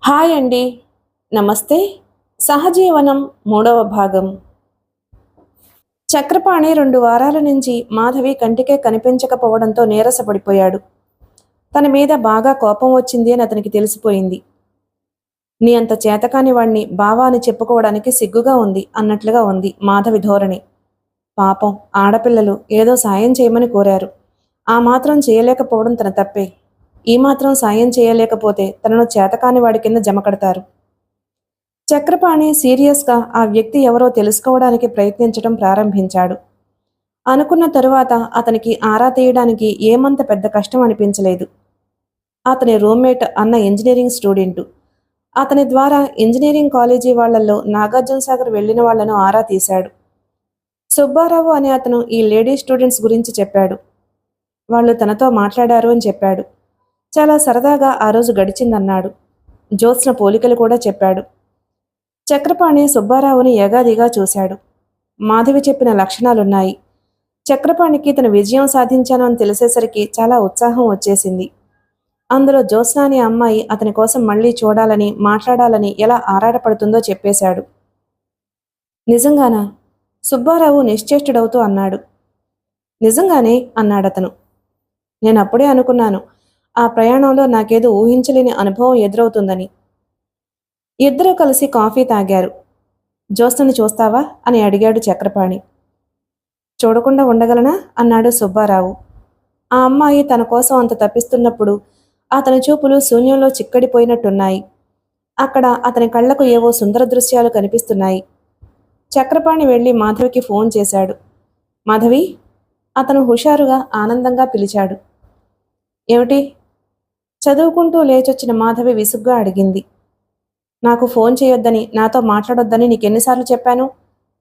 Hi అండి. నమస్తే. సహజీవనం మూడవ భాగం. చక్రపాణి 2 వారాల నుంచి మాధవి కంటికే కనిపించకపోవడంతో నీరసపడిపోయాడు. తన మీద బాగా కోపం వచ్చింది అని అతనికి తెలిసిపోయింది. నీ అంత చేతకాని వాణ్ణి బావా అని చెప్పుకోవడానికి సిగ్గుగా ఉంది అన్నట్లుగా ఉంది మాధవి ధోరణి. పాపం ఆడపిల్లలు ఏదో సాయం చేయమని కోరారు. ఆ మాత్రం చేయలేకపోవడం తన తప్పే. ఈ మాత్రం సాయం చేయలేకపోతే తనను చేతకాని వాడి కింద జమకడతారు. చక్రపాణి సీరియస్గా ఆ వ్యక్తి ఎవరో తెలుసుకోవడానికి ప్రయత్నించడం ప్రారంభించాడు. అనుకున్న తరువాత అతనికి ఆరా తీయడానికి ఏమంత పెద్ద కష్టం అనిపించలేదు. అతని రూమ్మేట్ అన్న ఇంజనీరింగ్ స్టూడెంటు. అతని ద్వారా ఇంజనీరింగ్ కాలేజీ వాళ్లలో నాగార్జునసాగర్ వెళ్లిన వాళ్లను ఆరా తీశాడు. సుబ్బారావు అనే అతను ఈ లేడీ స్టూడెంట్స్ గురించి చెప్పాడు. వాళ్ళు తనతో మాట్లాడారు అని చెప్పాడు. చాలా సరదాగా ఆ రోజు గడిచిందన్నాడు. జ్యోత్స్న పోలికలు కూడా చెప్పాడు. చక్రపాణి సుబ్బారావుని యగాదిగా చూశాడు. మాధవి చెప్పిన లక్షణాలున్నాయి. చక్రపాణికి తన విజయం సాధించాను అని తెలిసేసరికి చాలా ఉత్సాహం వచ్చేసింది. అందులో జ్యోత్స్న అనే అమ్మాయి అతని కోసం మళ్లీ చూడాలని మాట్లాడాలని ఎలా ఆరాటపడుతుందో చెప్పేశాడు. నిజంగానా? సుబ్బారావు నిశ్చేష్టుడవుతూ అన్నాడు. నిజంగానే అన్నాడతను. నేనప్పుడే అనుకున్నాను ఆ ప్రయాణంలో నాకేదో ఊహించలేని అనుభవం ఎదురవుతుందని. ఇద్దరూ కలిసి కాఫీ తాగారు. జ్యోత్స్నని చూస్తావా అని అడిగాడు చక్రపాణి. చూడకుండా ఉండగలనా అన్నాడు సుబ్బారావు. ఆ అమ్మాయి తన కోసం అంత తప్పిస్తున్నప్పుడు అతని చూపులు శూన్యంలో చిక్కడిపోయినట్టున్నాయి. అక్కడ అతని కళ్లకు ఏవో సుందర దృశ్యాలు కనిపిస్తున్నాయి. చక్రపాణి వెళ్లి మాధవికి ఫోన్ చేశాడు. మాధవి, అతను హుషారుగా ఆనందంగా పిలిచాడు. ఏమిటి? చదువుకుంటూ లేచొచ్చిన మాధవి విసుగ్గా అడిగింది. నాకు ఫోన్ చేయొద్దని, నాతో మాట్లాడొద్దని నీకెన్నిసార్లు చెప్పాను?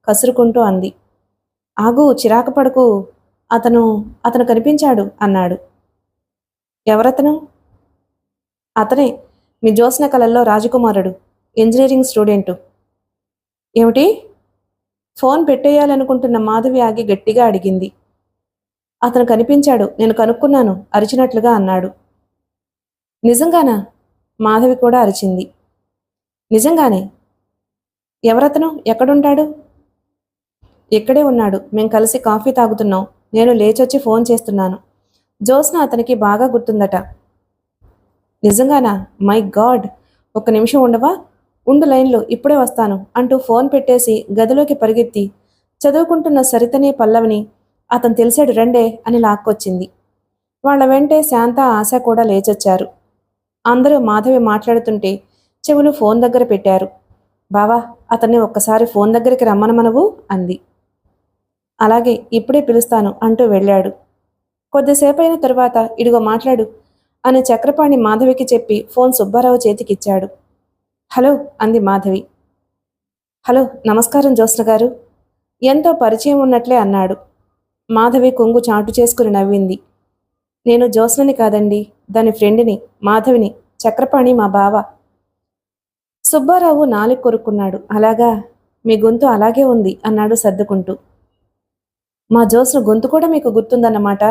కసురుకుంటూ అంది. ఆగు, చిరాకు పడకు. అతను అతను కనిపించాడు అన్నాడు. ఎవరతను? అతనే, మీ జ్యోత్స్న కళల్లో రాజకుమారుడు, ఇంజనీరింగ్ స్టూడెంటు. ఏమిటి? ఫోన్ పెట్టేయాలనుకుంటున్న మాధవి ఆగి గట్టిగా అడిగింది. అతను కనిపించాడు, నేను కనుక్కున్నాను అరిచినట్లుగా అన్నాడు. నిజంగానా? మాధవి కూడా అరిచింది. నిజంగానే. ఎవరతను? ఎక్కడుంటాడు? ఇక్కడే ఉన్నాడు. మేం కలిసి కాఫీ తాగుతున్నాం. నేను లేచొచ్చి ఫోన్ చేస్తున్నాను. జ్యోత్స్న అతనికి బాగా గుర్తుందట. నిజంగానా? My God! ఒక్క నిమిషం ఉండవా? ఉండు లైన్లో, ఇప్పుడే వస్తాను అంటూ ఫోన్ పెట్టేసి గదిలోకి పరిగెత్తి చదువుకుంటున్న సరితని పల్లవిని అతను తెలిసాడు రండే అని లాక్కొచ్చింది. వాళ్ల వెంటే శాంత ఆశ కూడా లేచొచ్చారు. అందరూ మాధవి మాట్లాడుతుంటే చెవులు ఫోన్ దగ్గర పెట్టారు. బావా, అతన్ని ఒక్కసారి ఫోన్ దగ్గరికి రమ్మనమనవు అంది. అలాగే, ఇప్పుడే పిలుస్తాను అంటూ వెళ్ళాడు. కొద్దిసేపైన తరువాత ఇడిగో మాట్లాడు అని చక్రపాణి మాధవికి చెప్పి ఫోన్ సుబ్బారావు చేతికిచ్చాడు. హలో అంది మాధవి. హలో, నమస్కారం జ్యోత్స్న గారు. ఎంతో పరిచయం ఉన్నట్లే అన్నాడు. మాధవి కొంగు చాటు చేసుకుని నవ్వింది. నేను జ్యోత్స్నని కాదండి, దాని ఫ్రెండ్ని, మాధవిని. చక్రపాణి మా బావ. సుబ్బారావు నాలుగు కొరుక్కున్నాడు. అలాగా, మీ గొంతు అలాగే ఉంది అన్నాడు సర్దుకుంటూ. మా జ్యోత్స్న గొంతు కూడా మీకు గుర్తుందన్నమాట.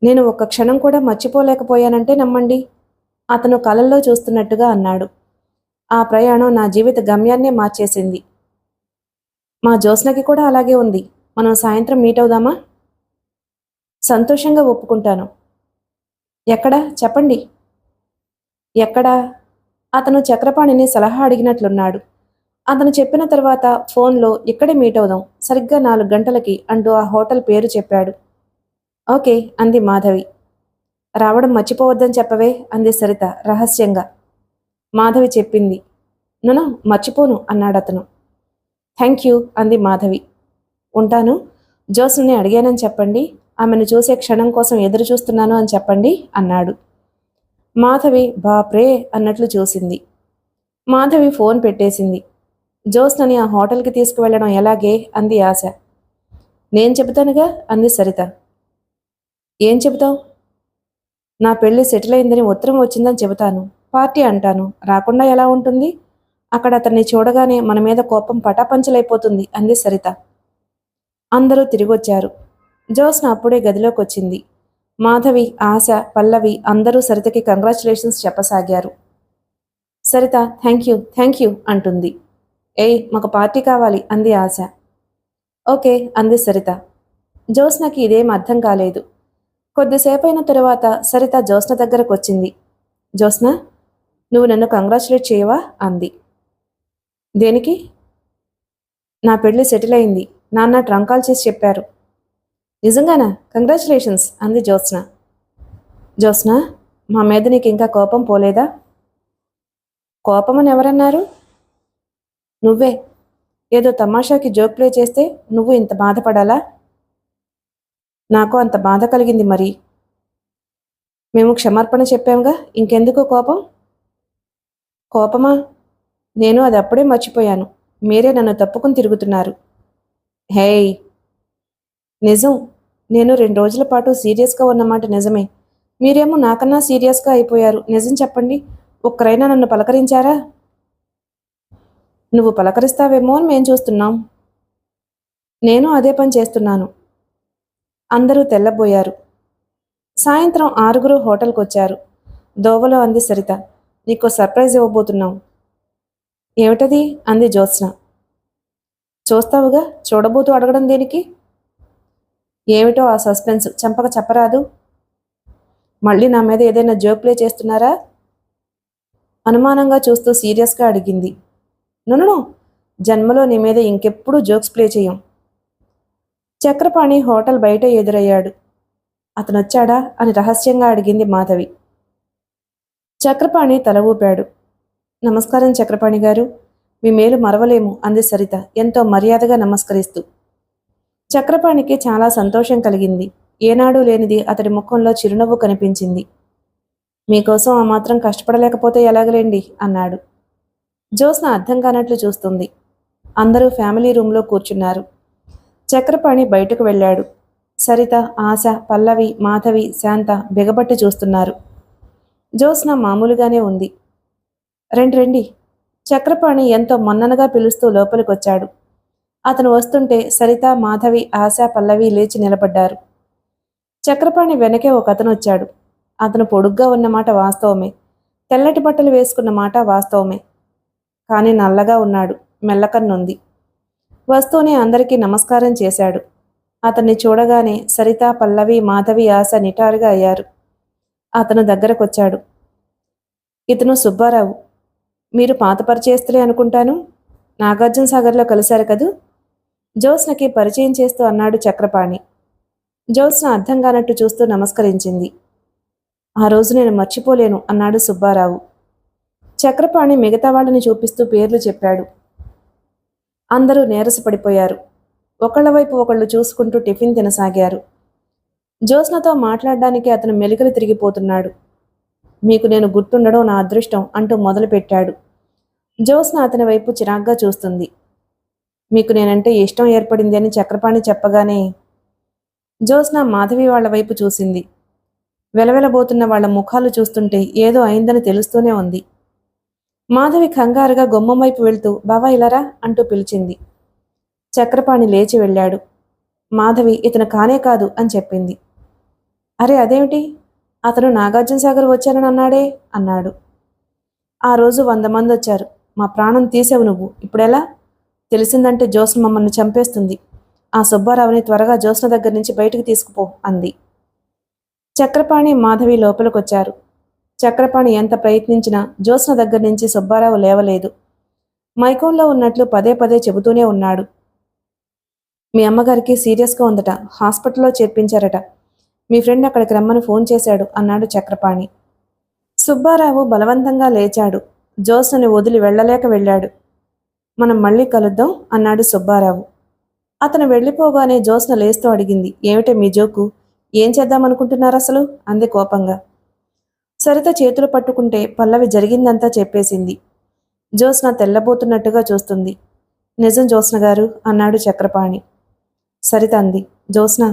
నేను ఒక్క క్షణం కూడా మర్చిపోలేకపోయానంటే నమ్మండి. అతను కలల్లో చూస్తున్నట్టుగా అన్నాడు. ఆ ప్రయాణం నా జీవిత గమ్యాన్నే మార్చేసింది. మా జ్యోత్స్నకి కూడా అలాగే ఉంది. మనం సాయంత్రం మీట్ అవుదామా? సంతోషంగా ఒప్పుకుంటాను. ఎక్కడా చెప్పండి. ఎక్కడా? అతను చక్రపాణిని సలహా అడిగినట్లున్నాడు. అతను చెప్పిన తర్వాత ఫోన్లో ఇక్కడే మీట్ అవుదాం, సరిగ్గా 4 గంటలకి అంటూ ఆ హోటల్ పేరు చెప్పాడు. ఓకే అంది మాధవి. రావడం మర్చిపోవద్దని చెప్పవే అంది సరిత రహస్యంగా. మాధవి చెప్పింది. నన్ను మర్చిపోను అన్నాడతను. థ్యాంక్ యూ అంది మాధవి. ఉంటాను. జ్యోత్స్నని అడిగానని చెప్పండి. ఆమెను చూసే క్షణం కోసం ఎదురు చూస్తున్నాను అని చెప్పండి అన్నాడు. మాధవి బాప్రే అన్నట్లు చూసింది. మాధవి ఫోన్ పెట్టేసింది. జ్యోత్స్నని ఆ హోటల్కి తీసుకువెళ్లడం ఎలాగే అంది ఆశ. నేను చెబుతానుగా అంది సరిత. ఏం చెబుతావు? నా పెళ్లి సెటిల్ అయిందని ఉత్తరం వచ్చిందని చెబుతాను. పార్టీ అంటాను. రాకుండా ఎలా ఉంటుంది? అక్కడ అతన్ని చూడగానే మన మీద కోపం పటాపంచలైపోతుంది అంది సరిత. అందరూ తిరిగొచ్చారు. జ్యోత్స్న అప్పుడే గదిలోకి వచ్చింది. మాధవి, ఆశ, పల్లవి అందరూ సరితకి కంగ్రాచులేషన్స్ చెప్పసాగారు. సరిత థ్యాంక్ యూ అంటుంది. ఏయ్ మాకు పార్టీ కావాలి అంది ఆశ. ఓకే అంది సరిత. జ్యోత్స్నకి ఇదేం అర్థం కాలేదు. కొద్దిసేపైన తరువాత సరిత జ్యోత్స్న దగ్గరకు వచ్చింది. జ్యోత్స్న, నువ్వు నన్ను కంగ్రాచులేట్ చేయవా అంది. దేనికి? నా పెళ్లి సెటిల్ అయింది. నాన్న ట్రంక్ కాల్ చేసి చెప్పారు. నిజంగానా? కంగ్రాచులేషన్స్ అంది జ్యోత్స్న. జ్యోత్స్న, మా మీద నీకు ఇంకా కోపం పోలేదా? కోపమని ఎవరన్నారు? నువ్వే. ఏదో తమాషాకి జోక్ ప్లే చేస్తే నువ్వు ఇంత బాధపడాలా? నాకు అంత బాధ కలిగింది మరి. మేము క్షమార్పణ చెప్పాంగా, ఇంకెందుకు కోపం? కోపమా? నేను అది అప్పుడే మర్చిపోయాను. మీరే నన్ను తప్పుకుని తిరుగుతున్నారు. హేయ్, నిజం. నేను 2 రోజుల పాటు సీరియస్గా ఉన్నమాట నిజమే. మీరేమో నాకన్నా సీరియస్గా అయిపోయారు. నిజం చెప్పండి, ఒక్కరైనా నన్ను పలకరించారా? నువ్వు పలకరిస్తావేమో అని మేం చూస్తున్నాం. నేను అదే పని చేస్తున్నాను. అందరూ తెల్లబోయారు. సాయంత్రం 6 హోటల్కొచ్చారు. దోవలో అంది సరిత. నీకో సర్ప్రైజ్ ఇవ్వబోతున్నాం. ఏమిటది అంది జ్యోత్స్న. చూస్తావుగా, చూడబోతూ అడగడం దేనికి? ఏమిటో ఆ సస్పెన్స్ చంపక చెప్పరాదు. మళ్ళీ నా మీద ఏదైనా జోక్ ప్లే చేస్తున్నారా? అనుమానంగా చూస్తూ సీరియస్గా అడిగింది. నో, జన్మలో నీ మీద ఇంకెప్పుడూ జోక్స్ ప్లే చేయం. చక్రపాణి హోటల్ బయట ఎదురయ్యాడు. అతనొచ్చాడా అని రహస్యంగా అడిగింది మాధవి. చక్రపాణి తల ఊపాడు. నమస్కారం చక్రపాణి గారు, మీ మేలు మరవలేము అంది సరిత ఎంతో మర్యాదగా నమస్కరిస్తూ. చక్రపాణికి చాలా సంతోషం కలిగింది. ఏనాడూ లేనిది అతడి ముఖంలో చిరునవ్వు కనిపించింది. మీకోసం ఆ మాత్రం కష్టపడలేకపోతే ఎలాగలేండి అన్నాడు. జ్యోత్స్న అర్థం కానట్లు చూస్తుంది. అందరూ ఫ్యామిలీ రూంలో కూర్చున్నారు. చక్రపాణి బయటకు వెళ్ళాడు. సరిత, ఆశ, పల్లవి, మాధవి, శాంత బిగబట్టి చూస్తున్నారు. జ్యోత్స్న మామూలుగానే ఉంది. రండి. చక్రపాణి ఎంతో మొన్ననగా పిలుస్తూ లోపలికొచ్చాడు. అతను వస్తుంటే సరిత, మాధవి, ఆశ, పల్లవి లేచి నిలబడ్డారు. చక్రపాణి వెనకే ఒక అతను వచ్చాడు. అతను పొడుగ్గా ఉన్నమాట వాస్తవమే. తెల్లటి బట్టలు వేసుకున్న మాట వాస్తవమే. కానీ నల్లగా ఉన్నాడు. మెల్లకన్నుంది. వస్తూనే అందరికీ నమస్కారం చేశాడు. అతన్ని చూడగానే సరిత, పల్లవి, మాధవి, ఆశ నిటారుగా అయ్యారు. అతను దగ్గరకొచ్చాడు. ఇతను సుబ్బారావు. మీరు పాత పరిచయస్తులే అనుకుంటాను. నాగార్జున సాగర్లో కలిశారు కదూ? జ్యోత్స్నకి పరిచయం చేస్తూ అన్నాడు చక్రపాణి. జ్యోత్స్న అర్థం కానట్టు చూస్తూ నమస్కరించింది. ఆ రోజు నేను మర్చిపోలేను అన్నాడు సుబ్బారావు. చక్రపాణి మిగతా వాళ్ళని చూపిస్తూ పేర్లు చెప్పాడు. అందరూ నీరసపడిపోయారు. ఒకళ్ళ వైపు ఒకళ్ళు చూసుకుంటూ టిఫిన్ తినసాగారు. జ్యోత్స్నతో మాట్లాడడానికి అతను మెలికలు తిరిగిపోతున్నాడు. మీకు నేను గుర్తుండడం నా అదృష్టం అంటూ మొదలుపెట్టాడు. జ్యోత్స్న అతని వైపు చిరాగ్గా చూస్తుంది. మీకు నేనంటే ఇష్టం ఏర్పడింది అని చక్రపాణి చెప్పగానే జ్యోత్స్న మాధవి వాళ్ల వైపు చూసింది. వెలవెలబోతున్న వాళ్ల ముఖాలు చూస్తుంటే ఏదో అయిందని తెలుస్తూనే ఉంది. మాధవి కంగారుగా గుమ్మం వైపు వెళ్తూ బావా ఇలారా అంటూ పిలిచింది. చక్రపాణి లేచి వెళ్ళాడు. మాధవి ఇతను కానే కాదు అని చెప్పింది. అరే అదేమిటి, అతను నాగార్జున సాగర్ వచ్చానని అన్నాడే అన్నాడు. ఆ రోజు 100 మంది వచ్చారు. మా ప్రాణం తీసావు నువ్వు. ఇప్పుడెలా? తెలిసిందంటే జ్యోత్స్న మమ్మల్ని చంపేస్తుంది. ఆ సుబ్బారావుని త్వరగా జ్యోత్స్న దగ్గర నుంచి బయటికి తీసుకుపో అంది. చక్రపాణి, మాధవి లోపలికొచ్చారు. చక్రపాణి ఎంత ప్రయత్నించినా జ్యోత్స్న దగ్గర నుంచి సుబ్బారావు లేవలేదు. మైకంలో ఉన్నట్లు పదే పదే చెబుతూనే ఉన్నాడు. మీ అమ్మగారికి సీరియస్గా ఉందట, హాస్పిటల్లో చేర్పించారట. మీ ఫ్రెండ్ అక్కడికి రమ్మని ఫోన్ చేశాడు అన్నాడు చక్రపాణి. సుబ్బారావు బలవంతంగా లేచాడు. జ్యోత్స్నని వదిలి వెళ్ళలేక వెళ్ళాడు. మనం మళ్ళీ కలుద్దాం అన్నాడు సుబ్బారావు. అతను వెళ్ళిపోగానే జ్యోత్స్న లేస్తూ అడిగింది. ఏమిటే మీ జోకు? ఏం చేద్దామనుకుంటున్నారు అసలు అంది కోపంగా. సరిత చేతులు పట్టుకుంటే పల్లవి జరిగిందంతా చెప్పేసింది. జ్యోత్స్న తెల్లబోతున్నట్టుగా చూస్తుంది. నిజం జ్యోత్స్న గారు అన్నాడు చక్రపాణి. సరిత అంది. జ్యోత్స్న,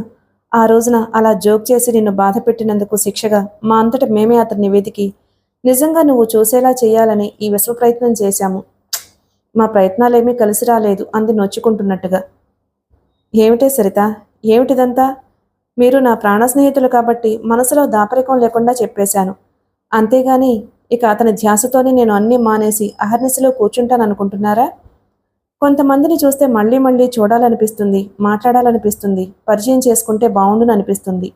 ఆ రోజున అలా జోక్ చేసి నిన్ను బాధ పెట్టినందుకు శిక్షగా మా అంతట మేమే అతన్ని వెతికి నిజంగా నువ్వు చూసేలా చేయాలని ఈ విశ్వ ప్రయత్నం చేశాము. మా ప్రయత్నాలేమీ కలిసి రాలేదు అంది నొచ్చుకుంటున్నట్టుగా. ఏమిటే సరిత, ఏమిటిదంతా? మీరు నా ప్రాణ స్నేహితులు కాబట్టి మనసులో దాపరికం లేకుండా చెప్పేశాను. అంతేగాని ఇక అతని ధ్యాసతోనే నేను అన్నీ మానేసి అహర్నిశలో కూర్చుంటాననుకుంటున్నారా? కొంతమందిని చూస్తే మళ్ళీ మళ్ళీ చూడాలనిపిస్తుంది, మాట్లాడాలనిపిస్తుంది, పరిచయం చేసుకుంటే బావుండుననిపిస్తుంది.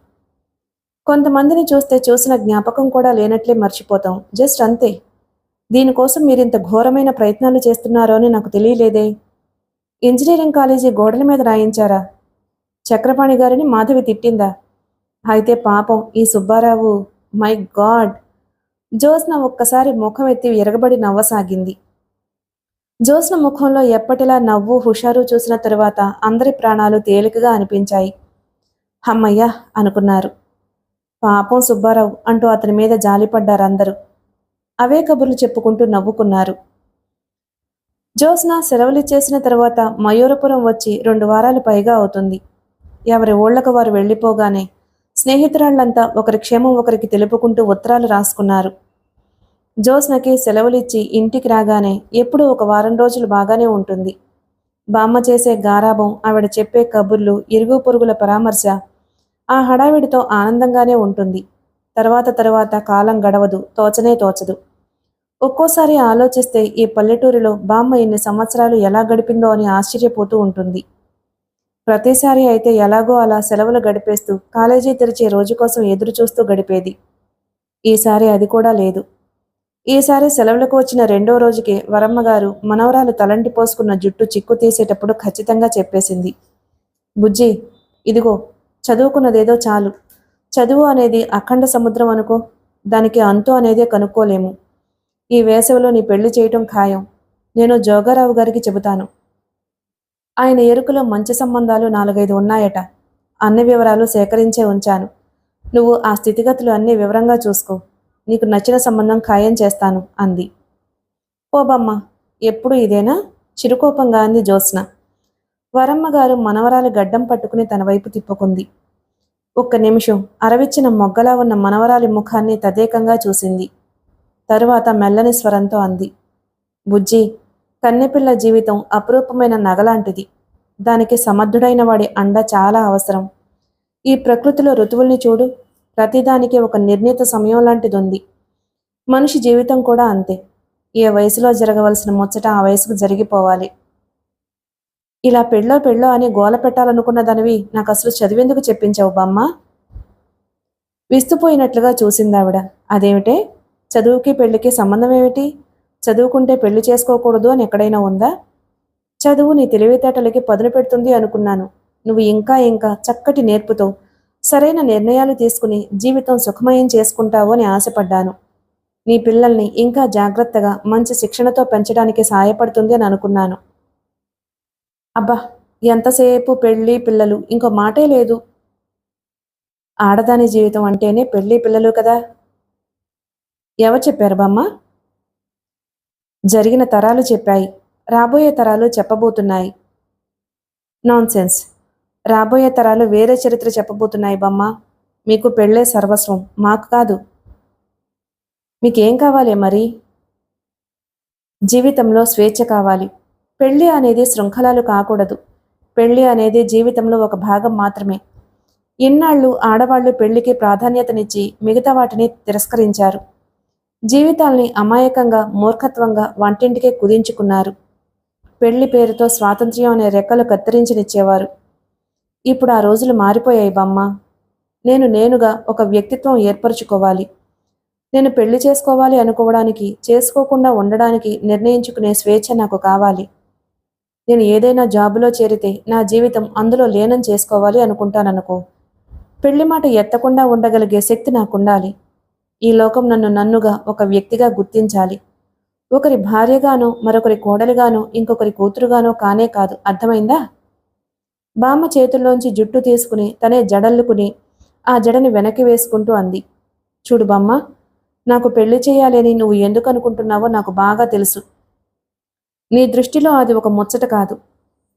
కొంతమందిని చూస్తే చూసిన జ్ఞాపకం కూడా లేనట్లే మర్చిపోతాం. జస్ట్ అంతే. దీనికోసం మీరింత ఘోరమైన ప్రయత్నాలు చేస్తున్నారో అని నాకు తెలియలేదే. ఇంజనీరింగ్ కాలేజీ గోడల మీద రాయించారా? చక్రపాణి గారిని మాధవి తిట్టిందా? అయితే పాపం ఈ సుబ్బారావు. My God! జ్యోత్స్న ఒక్కసారి ముఖం ఎత్తి ఎరగబడి నవ్వసాగింది. జ్యోత్స్న ముఖంలో ఎప్పటిలా నవ్వు, హుషారు చూసిన తరువాత అందరి ప్రాణాలు తేలికగా అనిపించాయి. హమ్మయ్య అనుకున్నారు. పాపం సుబ్బారావు అంటూ అతని మీద జాలిపడ్డారందరూ. అవే కబుర్లు చెప్పుకుంటూ నవ్వుకున్నారు. జ్యోత్స్న సెలవులిచ్చేసిన తరువాత మయూరపురం వచ్చి 2 వారాలు పైగా అవుతుంది. ఎవరి ఊళ్లకు వారు వెళ్ళిపోగానే స్నేహితురాళ్లంతా ఒకరి క్షేమం ఒకరికి తెలుపుకుంటూ ఉత్తరాలు రాసుకున్నారు. జ్యోత్స్నకి సెలవులిచ్చి ఇంటికి రాగానే ఎప్పుడూ 1 వారం రోజులు బాగానే ఉంటుంది. బామ్మ చేసే గారాబం, ఆవిడ చెప్పే కబుర్లు, ఇరుగు పొరుగుల పరామర్శ, ఆ హడావిడితో ఆనందంగానే ఉంటుంది. తర్వాత కాలం గడవదు, తోచనే తోచదు. ఒక్కోసారి ఆలోచిస్తే ఈ పల్లెటూరిలో బామ్మ ఇన్ని సంవత్సరాలు ఎలా గడిపిందో అని ఆశ్చర్యపోతూ ఉంటుంది. ప్రతిసారి అయితే ఎలాగో అలా సెలవులు గడిపేస్తూ కాలేజీ తెరిచే రోజు కోసం ఎదురు చూస్తూ గడిపేది. ఈసారి అది కూడా లేదు. ఈసారి సెలవులకు వచ్చిన 2వ రోజుకే వరమ్మగారు మనవరాలు తలంటి పోసుకున్న జుట్టు చిక్కు తీసేటప్పుడు ఖచ్చితంగా చెప్పేసింది. బుజ్జి, ఇదిగో చదువుకున్నదేదో చాలు. చదువు అనేది అఖండ సముద్రం అనుకో. దానికి అంతు అనేదే కనుక్కోలేము. ఈ వేసవిలో నీ పెళ్లి చేయటం ఖాయం. నేను జోగారావు గారికి చెబుతాను. ఆయన ఎరుకలో మంచి సంబంధాలు 4-5 ఉన్నాయట. అన్ని వివరాలు సేకరించే ఉంచాను. నువ్వు ఆ స్థితిగతులు అన్నీ వివరంగా చూసుకో. నీకు నచ్చిన సంబంధం ఖాయం చేస్తాను అంది. పోబమ్మ, ఎప్పుడు ఇదేనా? చిరుకోపంగా అంది జ్యోత్స్న. వరమ్మగారు మనవరాలు గడ్డం పట్టుకుని తన వైపు తిప్పుకుంది. ఒక్క నిమిషం అరవిచ్చిన మొగ్గలా ఉన్న మనవరాలి ముఖాన్ని తదేకంగా చూసింది. తరువాత మెల్లని స్వరంతో అంది. బుజ్జి, కన్నెపిల్ల జీవితం అపురూపమైన నగలాంటిది. దానికి సమర్థుడైన వాడి అండ చాలా అవసరం. ఈ ప్రకృతిలో ఋతువుల్ని చూడు. ప్రతిదానికి ఒక నిర్ణీత సమయం లాంటిదుంది. మనిషి జీవితం కూడా అంతే. ఏ వయసులో జరగవలసిన ముచ్చట ఆ వయసుకు జరిగిపోవాలి. ఇలా పెళ్ళో అని గోల పెట్టాలనుకున్న దానివి నాకు అసలు చదివేందుకు చెప్పించావు బామ్మ? విస్తుపోయినట్లుగా చూసిందావిడ. అదేమిటే? చదువుకి పెళ్లికి సంబంధం ఏమిటి? చదువుకుంటే పెళ్లి చేసుకోకూడదు అని ఎక్కడైనా ఉందా? చదువు నీ తెలివితేటలకి పదును పెడుతుంది అనుకున్నాను. నువ్వు ఇంకా చక్కటి నేర్పుతో సరైన నిర్ణయాలు తీసుకుని జీవితం సుఖమయం చేసుకుంటావు అని ఆశపడ్డాను. నీ పిల్లల్ని ఇంకా జాగ్రత్తగా మంచి శిక్షణతో పెంచడానికి సాయపడుతుంది అని అనుకున్నాను. అబ్బా, ఎంతసేపు పెళ్ళి పిల్లలు, ఇంకో మాటే లేదు. ఆడదాని జీవితం అంటేనే పెళ్ళి పిల్లలు కదా. ఎవరు చెప్పారు బామ్మ? జరిగిన తరాలు చెప్పాయి. రాబోయే తరాలు చెప్పబోతున్నాయి. నాన్సెన్స్. రాబోయే తరాలు వేరే చరిత్ర చెప్పబోతున్నాయి బామ్మ. మీకు పెళ్ళే సర్వస్వం, మాకు కాదు. మీకేం కావాలి మరి? జీవితంలో స్వేచ్ఛ కావాలి. పెళ్ళి అనేది శృంఖలాలు కాకూడదు. పెళ్ళి అనేది జీవితంలో ఒక భాగం మాత్రమే. ఇన్నాళ్ళు ఆడవాళ్లు పెళ్లికి ప్రాధాన్యతనిచ్చి మిగతా వాటిని తిరస్కరించారు. జీవితాల్ని అమాయకంగా, మూర్ఖత్వంగా వంటింటికే కుదించుకున్నారు. పెళ్లి పేరుతో స్వాతంత్ర్యం అనే రెక్కలు కత్తిరించనిచ్చేవారు. ఇప్పుడు ఆ రోజులు మారిపోయాయి బామ్మ. నేనుగా ఒక వ్యక్తిత్వం ఏర్పరచుకోవాలి. నేను పెళ్లి చేసుకోవాలి అనుకోవడానికి, చేసుకోకుండా ఉండడానికి నిర్ణయించుకునే స్వేచ్ఛ నాకు కావాలి. నేను ఏదైనా జాబులో చేరితే నా జీవితం అందులో లీనం చేసుకోవాలి అనుకుంటాననుకో. పెళ్లి మాట ఎత్తకుండా ఉండగలిగే శక్తి నాకుండాలి. ఈ లోకం నన్నుగా ఒక వ్యక్తిగా గుర్తించాలి. ఒకరి భార్యగానో, మరొకరి కోడలిగానో, ఇంకొకరి కూతురుగానో కానే కాదు. అర్థమైందా? బామ్మ చేతుల్లోంచి జుట్టు తీసుకుని తనే జడల్లుకుని ఆ జడని వెనక్కి వేసుకుంటూ అంది. చూడు బామ్మ, నాకు పెళ్లి చేయాలని నువ్వు ఎందుకు అనుకుంటున్నావో నాకు బాగా తెలుసు. నీ దృష్టిలో అది ఒక ముచ్చట కాదు.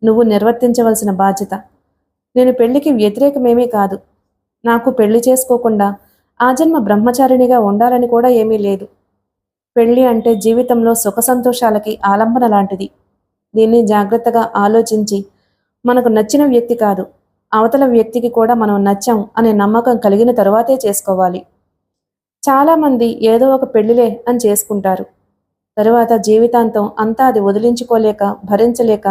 నువ్వు నిర్వర్తించవలసిన బాధ్యత. నేను పెళ్లికి వ్యతిరేకమేమీ కాదు. నాకు పెళ్లి చేసుకోకుండా ఆజన్మ బ్రహ్మచారిణిగా ఉండాలని కూడా ఏమీ లేదు. పెళ్లి అంటే జీవితంలో సుఖ సంతోషాలకి ఆలంబన లాంటిది. దీన్ని జాగ్రత్తగా ఆలోచించి మనకు నచ్చిన వ్యక్తి కాదు, అవతల వ్యక్తికి కూడా మనం నచ్చాం అనే నమ్మకం కలిగిన తరువాతే చేసుకోవాలి. చాలామంది ఏదో ఒక పెళ్లిలే అని చేసుకుంటారు. తరువాత జీవితాంతం అంతా అది వదిలించుకోలేక, భరించలేక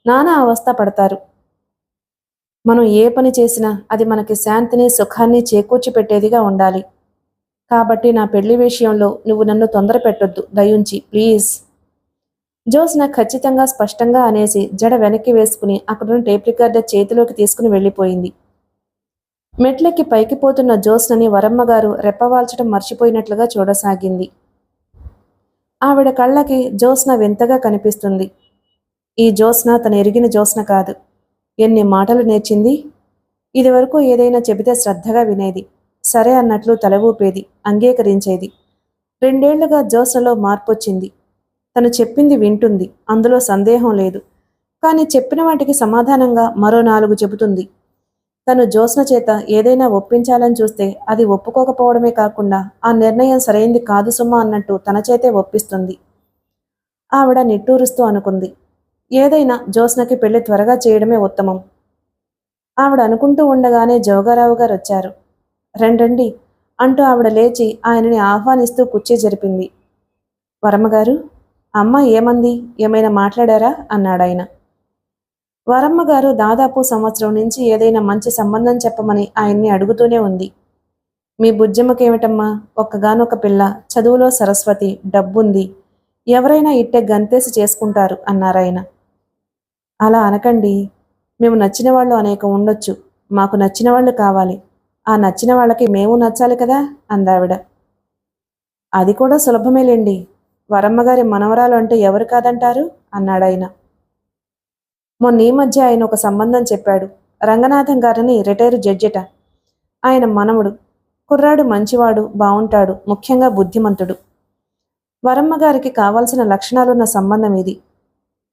నానా అవస్థ పడతారు. మనం ఏ పని చేసినా అది మనకి శాంతిని, సుఖాన్ని చేకూర్చి పెట్టేదిగా ఉండాలి. కాబట్టి నా పెళ్లి విషయంలో నువ్వు నన్ను తొందర పెట్టొద్దు దయుంచి ప్లీజ్. జ్యోత్స్న ఖచ్చితంగా స్పష్టంగా అనేసి జడ వెనక్కి వేసుకుని అక్కడున్న టేప్ రికార్డర్ చేతిలోకి తీసుకుని వెళ్ళిపోయింది. మెట్లెక్కి పైకి పోతున్న జ్యోత్స్నని వరమ్మగారు రెప్పవాల్చడం మర్చిపోయినట్లుగా చూడసాగింది. ఆవిడ కళ్ళకి జ్యోత్స్న వింతగా కనిపిస్తుంది. ఈ జ్యోత్స్న తను ఎరిగిన జ్యోత్స్న కాదు. ఎన్ని మాటలు నేర్చింది. ఇదివరకు ఏదైనా చెబితే శ్రద్ధగా వినేది. సరే అన్నట్లు తల ఊపేది, అంగీకరించేది. 2 ఏళ్లుగా జ్యోత్స్నలో మార్పొచ్చింది. తను చెప్పింది వింటుంది, అందులో సందేహం లేదు. కానీ చెప్పిన వాటికి సమాధానంగా మరో 4 చెబుతుంది. తను జ్యోత్స్న చేత ఏదైనా ఒప్పించాలని చూస్తే అది ఒప్పుకోకపోవడమే కాకుండా ఆ నిర్ణయం సరైంది కాదు సుమా అన్నట్టు తన చేతే ఒప్పిస్తుంది. ఆవిడ నిట్టూరుస్తూ అనుకుంది, ఏదైనా జ్యోత్స్నకి పెళ్లి త్వరగా చేయడమే ఉత్తమం. ఆవిడ అనుకుంటూ ఉండగానే జోగారావు గారు వచ్చారు. రండి అంటూ ఆవిడ లేచి ఆయనని ఆహ్వానిస్తూ కుర్చీ జరిపింది. వరమ్మగారు, అమ్మ ఏమంది, ఏమైనా మాట్లాడారా అన్నాడాయన. వరమ్మగారు దాదాపు సంవత్సరం నుంచి ఏదైనా మంచి సంబంధం చెప్పమని ఆయన్ని అడుగుతూనే ఉంది. మీ బుజ్జమ్మకేమిటమ్మా, ఒక్కగానొక పిల్ల, చదువులో సరస్వతి, డబ్బుంది, ఎవరైనా ఇట్టే గంతేసి చేసుకుంటారు అన్నారాయన. అలా అనకండి, మేము నచ్చిన వాళ్ళు అనేకం ఉండొచ్చు, మాకు నచ్చిన వాళ్ళు కావాలి, ఆ నచ్చిన వాళ్ళకి మేము నచ్చాలి కదా అందావిడ. అది కూడా సులభమేలేండి, వరమ్మగారి మనవరాలు అంటే ఎవరు కాదంటారు అన్నాడాయన. మొన్న ఈ మధ్య ఆయన ఒక సంబంధం చెప్పాడు. రంగనాథం గారని రిటైరు జడ్జిట. ఆయన మనవడు. కుర్రాడు మంచివాడు, బావుంటాడు, ముఖ్యంగా బుద్ధిమంతుడు. వరమ్మగారికి కావాల్సిన లక్షణాలున్న సంబంధం ఇది.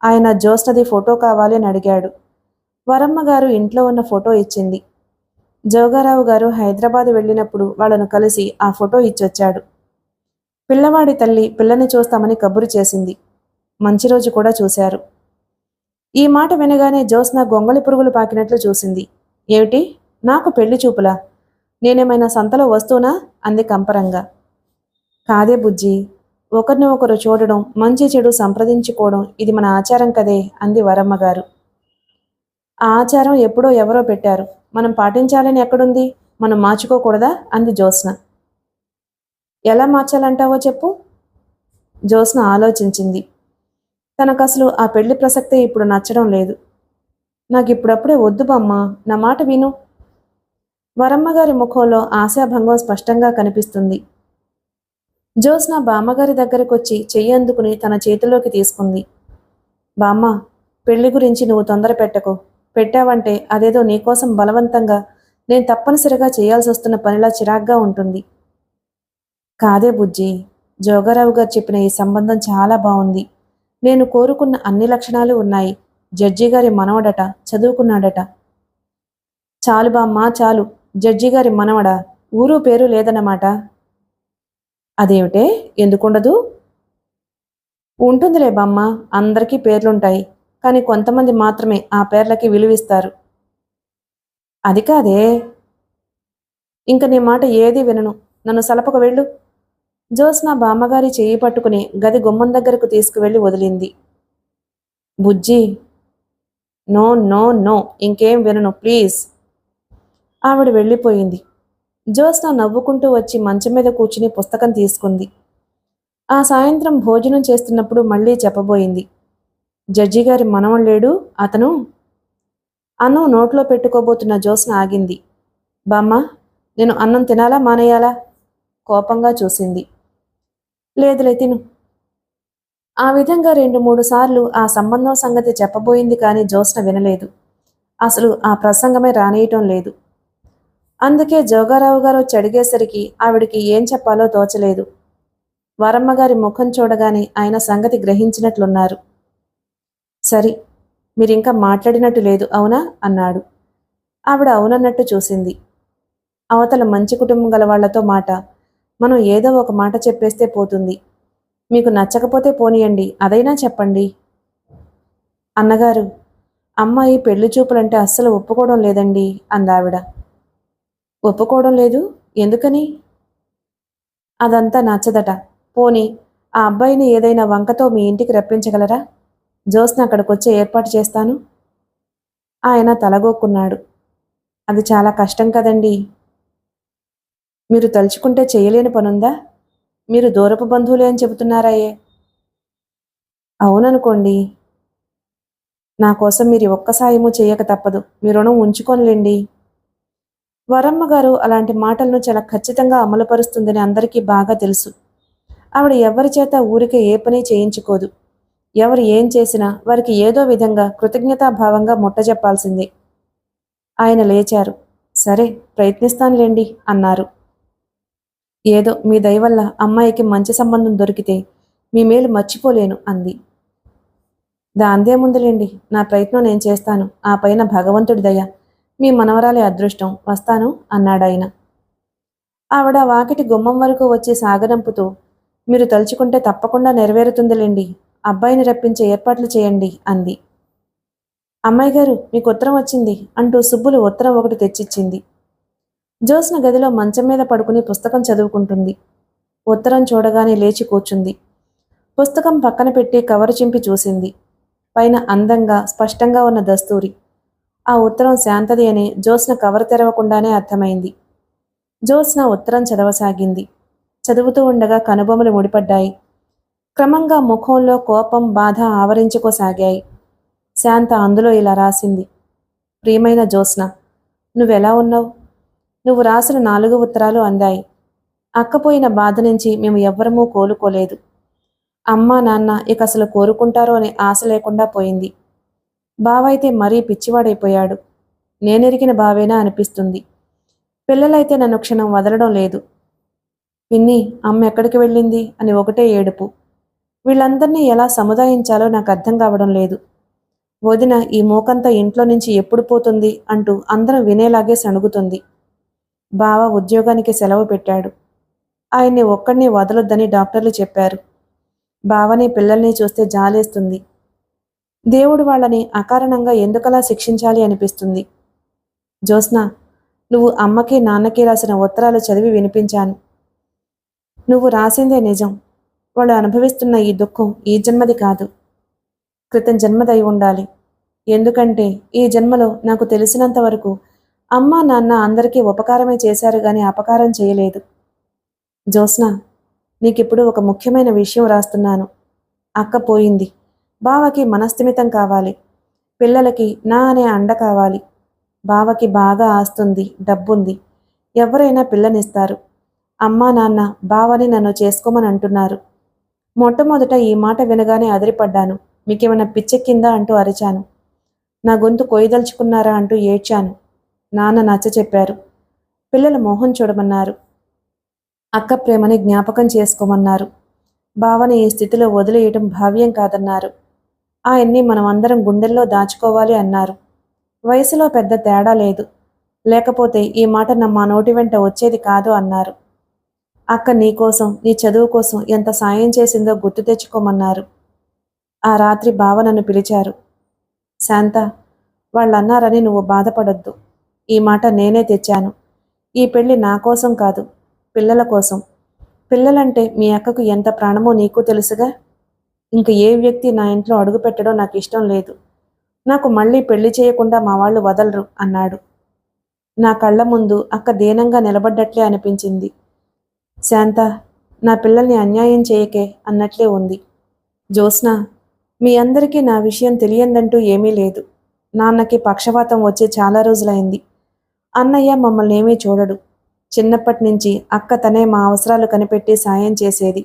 ఆయన జ్యోత్స్నది ఫోటో కావాలి అని అడిగాడు. వరమ్మగారు ఇంట్లో ఉన్న ఫోటో ఇచ్చింది. జోగారావు గారు హైదరాబాద్ వెళ్ళినప్పుడు వాళ్ళను కలిసి ఆ ఫోటో ఇచ్చొచ్చాడు. పిల్లవాడి తల్లి పిల్లని చూస్తామని కబురు చేసింది. మంచి రోజు కూడా చూశారు. ఈ మాట వినగానే జ్యోత్స్న గొంగళి పురుగులు పాకినట్లు చూసింది. ఏమిటి, నాకు పెళ్లి చూపులా? నేనేమైనా సంతలో వస్తూనా అంది కంపరంగా. కాదే బుజ్జి, ఒకరిని ఒకరు చూడడం, మంచి చెడు సంప్రదించుకోవడం ఇది మన ఆచారం కదే అంది వరమ్మగారు. ఆ ఆచారం ఎప్పుడో ఎవరో పెట్టారు, మనం పాటించాలని ఎక్కడుంది, మనం మార్చుకోకూడదా అంది జ్యోత్స్న. ఎలా మార్చాలంటావో చెప్పు. జ్యోత్స్న ఆలోచించింది. తనకసలు ఆ పెళ్లి ప్రసక్తే ఇప్పుడు నచ్చడం లేదు. నాకిప్పుడప్పుడే వద్దు బామ్మ, నా మాట విను. వరమ్మగారి ముఖంలో ఆశాభంగం స్పష్టంగా కనిపిస్తుంది. జ్యోత్స్న బామ్మగారి దగ్గరకొచ్చి చెయ్యి అందుకుని తన చేతిలోకి తీసుకుంది. బామ్మ, పెళ్లి గురించి నువ్వు తొందర పెట్టకు. పెట్టావంటే అదేదో నీకోసం బలవంతంగా నేను తప్పనిసరిగా చేయాల్సి వస్తున్న పనిలా చిరాగ్గా ఉంటుంది. కాదే బుజ్జి, జోగారావు గారు చెప్పిన ఈ సంబంధం చాలా బాగుంది. నేను కోరుకున్న అన్ని లక్షణాలు ఉన్నాయి. జడ్జి గారి మనవడట, చదువుకున్నాడట. చాలు బామ్మ చాలు, జడ్జి గారి మనవడా, ఊరు పేరు లేదన్నమాట. అదేమిటే, ఎందుకుండదు? ఉంటుందిలే బామ్మ, అందరికీ పేర్లుంటాయి, కానీ కొంతమంది మాత్రమే ఆ పేర్లకి విలువిస్తారు. అది కాదే. ఇంక నీ మాట ఏదీ వినను, నన్ను సలపకు వెళ్ళు. జ్యోత్స్న బామ్మగారి చెయ్యి పట్టుకుని గది గుమ్మం దగ్గరకు తీసుకువెళ్ళి వదిలింది. బుజ్జి, నో నో నో, ఇంకేం వినను ప్లీజ్. ఆవిడ వెళ్ళిపోయింది. జ్యోత్స్న నవ్వుకుంటూ వచ్చి మంచం మీద కూర్చుని పుస్తకం తీసుకుంది. ఆ సాయంత్రం భోజనం చేస్తున్నప్పుడు మళ్ళీ చెప్పబోయింది. జడ్జి గారి మనవడు లేడు, అతను. అన్నం నోట్లో పెట్టుకోబోతున్న జ్యోత్స్న ఆగింది. బామ్మ, నేను అన్నం తినాలా మానేయాలా? కోపంగా చూసింది. లేదులే, తిను. ఆ విధంగా 2-3 సార్లు ఆ సంబంధం సంగతి చెప్పబోయింది, కానీ జ్యోత్స్న వినలేదు. అసలు ఆ ప్రసంగమే రానేయటం లేదు. అందుకే జోగారావు గారు వచ్చి అడిగేసరికి ఆవిడికి ఏం చెప్పాలో తోచలేదు. వరమ్మగారి ముఖం చూడగానే ఆయన సంగతి గ్రహించినట్లున్నారు. సరి, మీరింకా మాట్లాడినట్టు లేదు అవునా అన్నాడు. ఆవిడ అవునన్నట్టు చూసింది. అవతల మంచి కుటుంబం గల వాళ్లతో మాట, మనం ఏదో ఒక మాట చెప్పేస్తే పోతుంది. మీకు నచ్చకపోతే పోనీయండి, అదైనా చెప్పండి. అన్నగారు, అమ్మాయి పెళ్లి చూపులంటే అస్సలు ఒప్పుకోవడం లేదండి అందావిడ. ఒప్పుకోవడం లేదు, ఎందుకని? అదంతా నచ్చదట. పోనీ ఆ అబ్బాయిని ఏదైనా వంకతో మీ ఇంటికి రప్పించగలరా? జ్యోత్స్న అక్కడికొచ్చే ఏర్పాటు చేస్తాను. ఆయన తలగొక్కున్నాడు. అది చాలా కష్టం కదండీ. మీరు తలుచుకుంటే చేయలేని పనుందా? మీరు దూరపు బంధువులే అని చెబుతున్నారాయే. అవుననుకోండి. నా కోసం మీరు ఈ ఒక్క సాయమూ చెయ్యక తప్పదు. మీ రుణం ఉంచుకోనులేండి. వరమ్మ గారు అలాంటి మాటలను చాలా ఖచ్చితంగా అమలుపరుస్తుందని అందరికీ బాగా తెలుసు. ఆవిడ ఎవ్వరి చేత ఊరికే ఏ పని చేయించుకోదు. ఎవరు ఏం చేసినా వారికి ఏదో విధంగా కృతజ్ఞతాభావంగా ముట్టజెప్పాల్సిందే. ఆయన లేచారు. సరే, ప్రయత్నిస్తానులేండి అన్నారు. ఏదో మీ దయ వల్ల అమ్మాయికి మంచి సంబంధం దొరికితే మీ మేలు మర్చిపోలేను అంది. దాందేముందులేండి, నా ప్రయత్నం నేను చేస్తాను. ఆ పైన భగవంతుడి దయ, మీ మనవరాలి అదృష్టం. వస్తాను అన్నాడాయన. ఆవిడ వాకిటి గుమ్మం వరకు వచ్చి సాగనంపుతూ, మీరు తలుచుకుంటే తప్పకుండా నెరవేరుతుందిలేండి. అబ్బాయిని రప్పించే ఏర్పాట్లు చేయండి అంది. అమ్మాయి గారు, మీకు ఉత్తరం వచ్చింది అంటూ సుబ్బులు ఉత్తరం ఒకటి తెచ్చిచ్చింది. జ్యోత్స్న గదిలో మంచం మీద పడుకుని పుస్తకం చదువుకుంటుంది. ఉత్తరం చూడగానే లేచి కూర్చుంది. పుస్తకం పక్కన పెట్టి కవరు చింపి చూసింది. పైన అందంగా స్పష్టంగా ఉన్న దస్తూరి. ఆ ఉత్తరం శాంతది అని జ్యోత్స్న కవరు తెరవకుండానే అర్థమైంది. జ్యోత్స్న ఉత్తరం చదవసాగింది. చదువుతూ ఉండగా కనుబొమలు ముడిపడ్డాయి. క్రమంగా ముఖంలో కోపం, బాధ ఆవరించుకోసాగాయి. శాంత అందులో ఇలా రాసింది. ప్రియమైన జ్యోత్స్న, నువ్వెలా ఉన్నావు? నువ్వు రాసిన 4 ఉత్తరాలు అందాయి. అక్కపోయిన బాధ నుంచి మేము ఎవ్వరమూ కోలుకోలేదు. అమ్మా నాన్న ఇక అసలు కోరుకుంటారో అనే ఆశ లేకుండా పోయింది. బావైతే మరీ పిచ్చివాడైపోయాడు. నేనెరిగిన బావేనా అనిపిస్తుంది. పిల్లలైతే నన్ను క్షణం వదలడం లేదు. పిన్ని, అమ్మ ఎక్కడికి వెళ్ళింది అని ఒకటే ఏడుపు. వీళ్ళందర్నీ ఎలా సముదాయించాలో నాకు అర్థం కావడం లేదు. వదిన ఈ మూకంతా ఇంట్లో నుంచి ఎప్పుడు పోతుంది అంటూ అందరం వినేలాగే సణుగుతుంది. బావ ఉద్యోగానికి సెలవు పెట్టాడు. ఆయన్ని ఒక్కడిని వదలొద్దని డాక్టర్లు చెప్పారు. బావని పిల్లల్ని చూస్తే జాలేస్తుంది. దేవుడు వాళ్ళని అకారణంగా ఎందుకలా శిక్షించాలి అనిపిస్తుంది. జ్యోత్స్న, నువ్వు అమ్మకి నాన్నకి రాసిన ఉత్తరాలు చదివి వినిపించాను. నువ్వు రాసిందే నిజం. వాళ్ళు అనుభవిస్తున్న ఈ దుఃఖం ఈ జన్మది కాదు, క్రితం జన్మదై ఉండాలి. ఎందుకంటే ఈ జన్మలో నాకు తెలిసినంత వరకు అమ్మా నాన్న అందరికీ ఉపకారమే చేశారు గాని అపకారం చేయలేదు. జ్యోత్స్న, నీకిప్పుడు ఒక ముఖ్యమైన విషయం రాస్తున్నాను. అక్క పోయింది. బావకి మనస్థిమితం కావాలి. పిల్లలకి నా అనే అండ కావాలి. బావకి బాగా ఆస్తుంది, డబ్బుంది. ఎవరైనా పిల్లనిస్తారు. అమ్మా నాన్న బావని నన్ను చేసుకోమని అంటున్నారు. మొట్టమొదట ఈ మాట వినగానే అదిరిపడ్డాను. మీకేమైనా పిచ్చెక్కిందా అంటూ అరిచాను. నా గొంతు కొయ్యదలుచుకున్నారా అంటూ ఏడ్చాను. నాన్న నచ్చ చెప్పారు. పిల్లల మోహం చూడమన్నారు. అక్క ప్రేమని జ్ఞాపకం చేసుకోమన్నారు. బావని ఈ స్థితిలో వదిలేయటం భావ్యం కాదన్నారు. ఆయన్ని మనం అందరం గుండెల్లో దాచుకోవాలి అన్నారు. వయసులో పెద్ద తేడా లేదు. లేకపోతే ఈ మాట మా నోటి వెంట వచ్చేది కాదు అన్నారు. అక్క నీకోసం, నీ చదువు కోసం ఎంత సాయం చేసిందో గుర్తు తెచ్చుకోమన్నారు. ఆ రాత్రి బావ నన్ను పిలిచారు. శాంత, వాళ్ళన్నారని నువ్వు బాధపడొద్దు. ఈ మాట నేనే తెచ్చాను. ఈ పెళ్లి నా కోసం కాదు, పిల్లల కోసం. పిల్లలంటే మీ అక్కకు ఎంత ప్రాణమో నీకు తెలుసుగా. ఇంక ఏ వ్యక్తి నా ఇంట్లో అడుగు పెట్టడం నాకు ఇష్టం లేదు. నాకు మళ్ళీ పెళ్లి చేయకుండా మా వాళ్ళు వదలరు అన్నాడు. నా కళ్ళ ముందు అక్క దీనంగా నిలబడ్డట్లే అనిపించింది. శాంత, నా పిల్లల్ని అన్యాయం చేయకే అన్నట్లే ఉంది. జ్యోత్స్న, మీ అందరికీ నా విషయం తెలియందంటూ ఏమీ లేదు. నాన్నకి పక్షవాతం వచ్చి చాలా రోజులైంది. అన్నయ్య మమ్మల్ని ఏమీ చూడడు. చిన్నప్పటి నుంచి అక్క తనే మా అవసరాలు కనిపెట్టి సాయం చేసేది.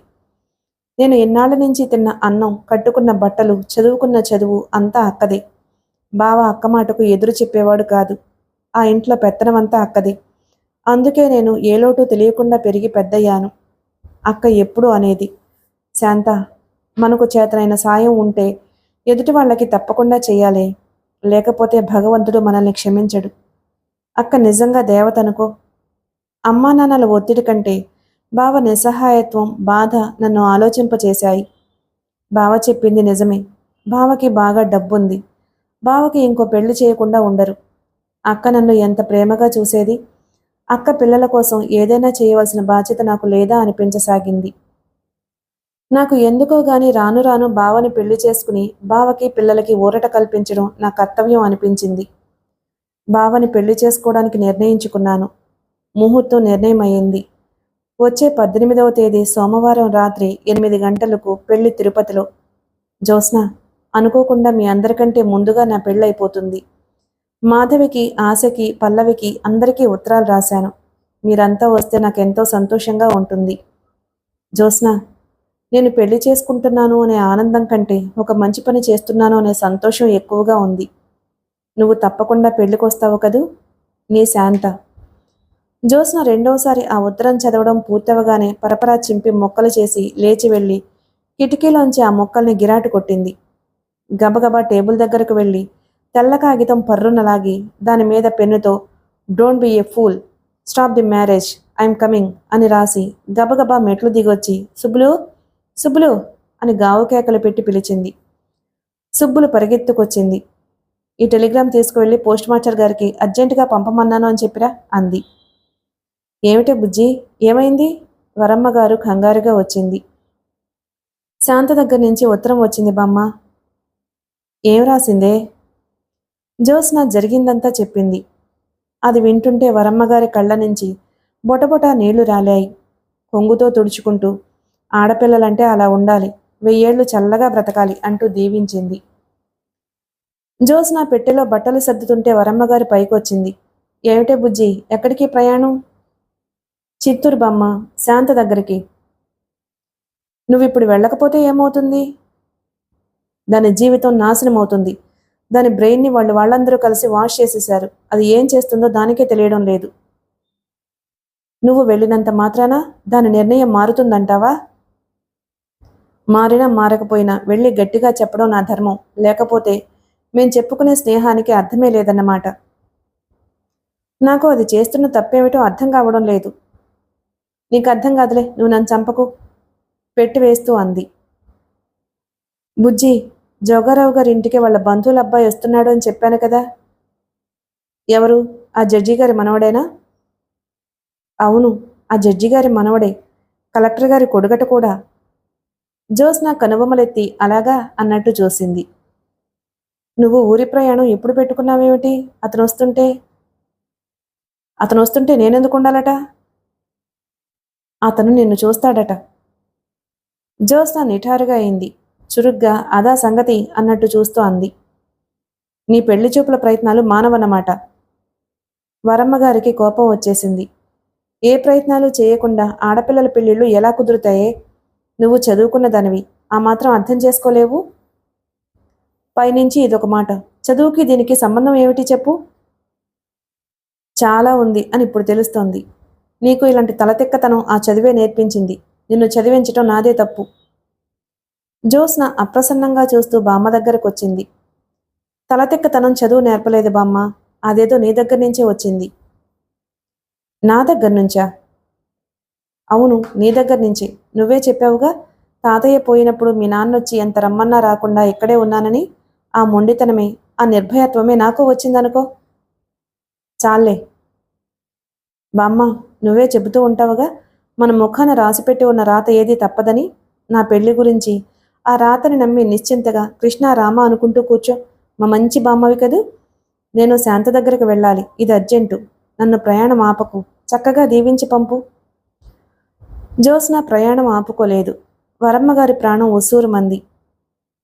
నేను ఎన్నాళ్ళ నుంచి తిన్న అన్నం, కట్టుకున్న బట్టలు, చదువుకున్న చదువు అంతా అక్కదే. బావ అక్క మాటకు ఎదురు చెప్పేవాడు కాదు. ఆ ఇంట్లో పెత్తనమంతా అక్కదే. అందుకే నేను ఏ లోటు తెలియకుండా పెరిగి పెద్దయ్యాను. అక్క ఎప్పుడూ అనేది, శాంత, మనకు చేతనైన సాయం ఉంటే ఎదుటి వాళ్ళకి తప్పకుండా చెయ్యాలి. లేకపోతే భగవంతుడు మనల్ని క్షమించడు. అక్క నిజంగా దేవతనుకో. అమ్మా నాన్నల ఒత్తిడి కంటే బావ నిస్సహాయత్వం, బాధ నన్ను ఆలోచింపచేశాయి. బావ చెప్పింది నిజమే. బావకి బాగా డబ్బుంది. బావకి ఇంకో పెళ్లి చేయకుండా ఉండరు. అక్క నన్ను ఎంత ప్రేమగా చూసేది. అక్క పిల్లల కోసం ఏదైనా చేయవలసిన బాధ్యత నాకు లేదా అనిపించసాగింది. నాకు ఎందుకో గాని రాను రాను బావని పెళ్లి చేసుకుని బావకి పిల్లలకి ఊరట కల్పించడం నా కర్తవ్యం అనిపించింది. బావని పెళ్లి చేసుకోవడానికి నిర్ణయించుకున్నాను. ముహూర్తం నిర్ణయమయ్యింది. వచ్చే 18వ తేదీ సోమవారం రాత్రి 8 గంటలకు పెళ్లి తిరుపతిలో. జ్యోత్స్న, అనుకోకుండా మీ అందరికంటే ముందుగా నా పెళ్ళైపోతుంది. మాధవికి, ఆశకి, పల్లవికి అందరికీ ఉత్తరాలు రాశాను. మీరంతా వస్తే నాకెంతో సంతోషంగా ఉంటుంది. జ్యోత్స్న, నేను పెళ్లి చేసుకుంటున్నాను అనే ఆనందం కంటే ఒక మంచి పని చేస్తున్నాను అనే సంతోషం ఎక్కువగా ఉంది. నువ్వు తప్పకుండా పెళ్లికొస్తావు కదూ? నీ శాంత. జ్యోత్స్న రెండోసారి ఆ ఉత్తరం చదవడం పూర్తవగానే పరపరా చింపి మొక్కలు చేసి లేచి వెళ్ళి కిటికీలోంచి ఆ మొక్కల్ని గిరాటు కొట్టింది. గబగబా టేబుల్ దగ్గరకు వెళ్ళి తెల్ల కాగితం పర్రునలాగి దాని మీద పెన్నుతో don't be A pool, stop the marriage, I'm coming అని రాసి గబగబా మెట్లు దిగొచ్చి సుబ్బులు, సుబ్బులు అని గావు కేకలు పెట్టి పిలిచింది. సుబ్బులు పరిగెత్తుకొచ్చింది. ఈ టెలిగ్రామ్ తీసుకువెళ్ళి పోస్ట్ మాస్టర్ గారికి అర్జెంటుగా పంపమన్నాను అని చెప్పిరా అంది. ఏమిటే బుజ్జి, ఏమైంది? వరమ్మగారు కంగారుగా వచ్చింది. శాంత దగ్గర నుంచి ఉత్తరం వచ్చింది బామ్మ. ఏం రాసిందే? జ్యోత్స్న జరిగిందంతా చెప్పింది. అది వింటుంటే వరమ్మగారి కళ్ళ నుంచి బొటబొట నీళ్లు రాలాయి. కొంగుతో తుడుచుకుంటూ, ఆడపిల్లలంటే అలా ఉండాలి, 1000 ఏళ్లు చల్లగా బ్రతకాలి అంటూ దీవించింది. జ్యోత్స్న పెట్టెలో బట్టలు సర్దుతుంటే వరమ్మగారి పైకొచ్చింది. ఏమిటే బుజ్జి, ఎక్కడికి ప్రయాణం? చిత్తూరు బామ్మ, శాంత దగ్గరికి. నువ్విప్పుడు వెళ్ళకపోతే ఏమవుతుంది? దాని జీవితం నాశనం అవుతుంది. దాని బ్రెయిన్ని వాళ్ళందరూ కలిసి వాష్ చేసేశారు. అది ఏం చేస్తుందో దానికే తెలియడం లేదు. నువ్వు వెళ్ళినంత మాత్రాన దాని నిర్ణయం మారుతుందంటావా? మారినా మారకపోయినా వెళ్ళి గట్టిగా చెప్పడం నా ధర్మం. లేకపోతే మేం చెప్పుకునే స్నేహానికి అర్థమే లేదన్నమాట. నాకు అది చేస్తున్న తప్పేమిటో అర్థం కావడం లేదు. నీకు అర్థం కాదులే, నువ్వు నన్ను చంపకు పెట్టి వేస్తూ అంది. బుజ్జి, జోగారావు గారి ఇంటికి వాళ్ళ బంధువుల అబ్బాయి వస్తున్నాడు అని చెప్పాను కదా. ఎవరు? ఆ జడ్జి గారి మనవడేనా? అవును, ఆ జడ్జి గారి మనవడే, కలెక్టర్ గారి కొడుగట కూడా. జ్యోత్స్న కనుబొమ్మలెత్తి అలాగా అన్నట్టు చూసింది. నువ్వు ఊరి ప్రయాణం ఎప్పుడు పెట్టుకున్నావేమిటి? అతను వస్తుంటే నేనెందుకు ఉండాలట? అతను నిన్ను చూస్తాడట. జ్యోత్స్న నిఠారుగా అయింది. చురుగ్గా అదా సంగతి అన్నట్టు చూస్తూ అంది. నీ పెళ్లి చూపుల ప్రయత్నాలు మానవన్నమాట. వరమ్మగారికి కోపం వచ్చేసింది. ఏ ప్రయత్నాలు చేయకుండా ఆడపిల్లల పెళ్లిళ్ళు ఎలా కుదురుతాయే? నువ్వు చదువుకున్న దానివి, ఆ మాత్రం అర్థం చేసుకోలేవు? పైనుంచి ఇదొక మాట, చదువుకి దీనికి సంబంధం ఏమిటి చెప్పు? చాలా ఉంది అని ఇప్పుడు తెలుస్తోంది. నీకు ఇలాంటి తలతిక్కతనం ఆ చదివే నేర్పించింది. నిన్ను చదివించటం నాదే తప్పు. జ్యోత్స్న అప్రసన్నంగా చూస్తూ బామ్మ దగ్గరకొచ్చింది. తలతిక్కతనం చదువు నేర్పలేదు బామ్మ, అదేదో నీ దగ్గర నుంచే వచ్చింది. నా దగ్గర నుంచా? అవును, నీ దగ్గర నుంచి. నువ్వే చెప్పావుగా, తాతయ్య పోయినప్పుడు మీ నాన్నొచ్చి ఎంత రమ్మన్నా రాకుండా ఇక్కడే ఉన్నానని. ఆ మొండితనమే, ఆ నిర్భయత్వమే నాకు వచ్చిందనుకో. చాలే బామ్మ, నువ్వే చెబుతూ ఉంటావుగా, మన ముఖాన రాసిపెట్టి ఉన్న రాత ఏదీ తప్పదని. నా పెళ్లి గురించి ఆ రాతని నమ్మి నిశ్చింతగా కృష్ణ రామ అనుకుంటూ కూర్చో. మా మంచి బామ్మవి కదూ. నేను శాంత దగ్గరికి వెళ్ళాలి, ఇది అర్జెంటు. నన్ను ప్రయాణం ఆపకు, చక్కగా దీవించి పంపు. జ్యోత్స్న ప్రయాణం ఆపుకోలేదు. వరమ్మగారి ప్రాణం ఉసూరుమంది.